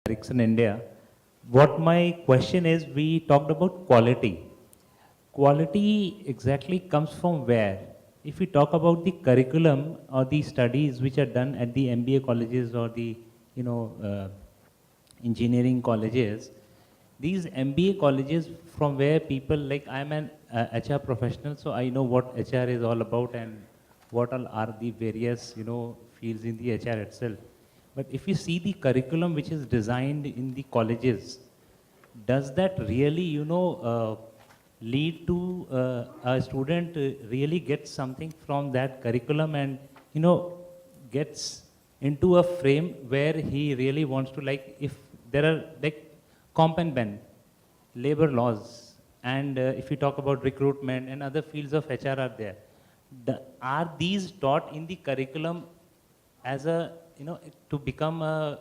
Ericsson India. What my question is, we talked about quality. Quality exactly comes from where? If we talk about the curriculum or the studies which are done at the MBA colleges or the, you know, engineering colleges, these MBA colleges from where people, like I'm an HR professional, so I know what HR is all about and what all are the various, fields in the HR itself. But if you see the curriculum which is designed in the colleges, does that really, lead to a student really gets something from that curriculum and, gets into a frame where he really wants to, like, if there are like comp and ben, labor laws, and if you talk about recruitment and other fields of HR are there, are these taught in the curriculum as a, to become a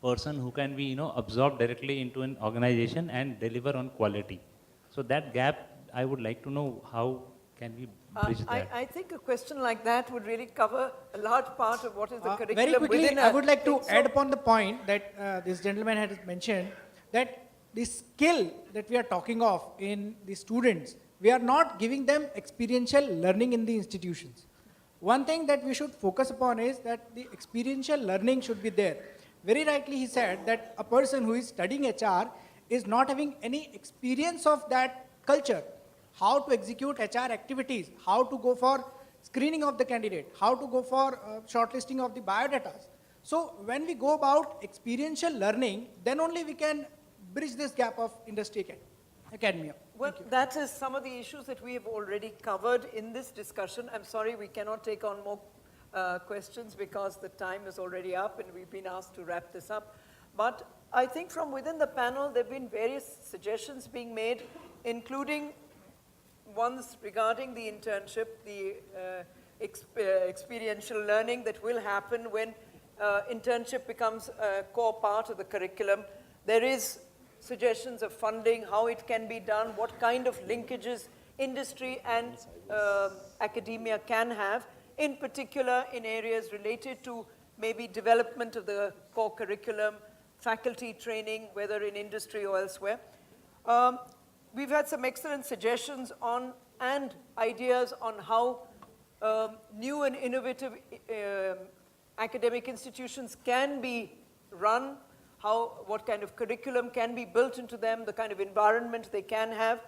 person who can be, absorbed directly into an organization and deliver on quality? So that gap, I would like to know how can we bridge that? I think a question like that would really cover a large part of what is the curriculum. Very quickly, within I would like to so add upon the point that this gentleman had mentioned, that the skill that we are talking of in the students, we are not giving them experiential learning in the institutions. One thing that we should focus upon is that the experiential learning should be there. Very rightly he said that a person who is studying HR is not having any experience of that culture, how to execute HR activities, how to go for screening of the candidate, how to go for shortlisting of the biodatas. So when we go about experiential learning, then only we can bridge this gap of industry academia. well, that is some of the issues that we have already covered in this discussion. I'm sorry we cannot take on more questions because the time is already up and we've been asked to wrap this up. But I think from within the panel there have been various suggestions being made, including ones regarding the internship, the experiential learning that will happen when internship becomes a core part of the curriculum. There is suggestions of funding, how it can be done, what kind of linkages industry and academia can have, in particular in areas related to maybe development of the core curriculum, faculty training, whether in industry or elsewhere. We've had some excellent suggestions on and ideas on how new and innovative academic institutions can be run, what kind of curriculum can be built into them, the kind of environment they can have,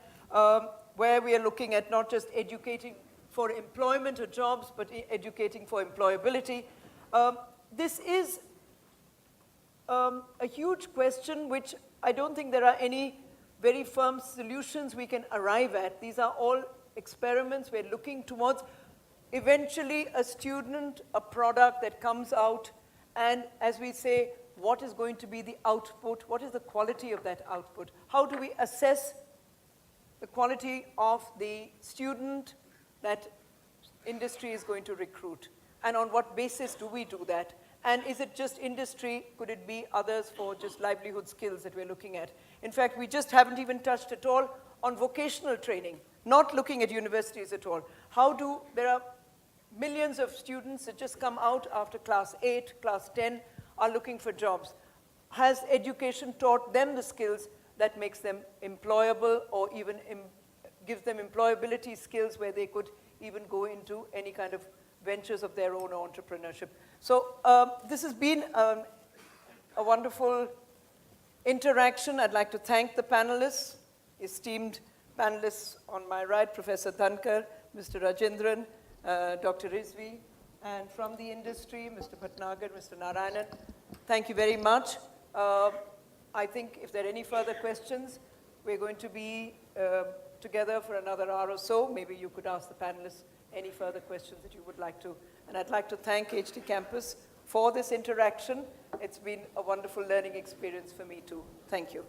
where we are looking at not just educating for employment or jobs, but educating for employability. This is a huge question which I don't think there are any very firm solutions we can arrive at. These are all experiments we're looking towards. Eventually a student, a product that comes out, and as we say, what is going to be the output? What is the quality of that output? How do we assess the quality of the student that industry is going to recruit? And on what basis do we do that? And is it just industry? Could it be others for just livelihood skills that we're looking at? In fact, we just haven't even touched at all on vocational training, not looking at universities at all. There are millions of students that just come out after class 8, class 10, are looking for jobs. Has education taught them the skills that makes them employable, or even gives them employability skills where they could even go into any kind of ventures of their own or entrepreneurship? So this has been a wonderful interaction. I'd like to thank the panelists, esteemed panelists on my right, Professor Dhankar, Mr. Rajendran, Dr. Rizvi, and from the industry, Mr. Bhatnagar, Mr. Narayanan. Thank you very much. I think if there are any further questions, we're going to be together for another hour or so. Maybe you could ask the panelists any further questions that you would like to. And I'd like to thank HTCampus for this interaction. It's been a wonderful learning experience for me too. Thank you.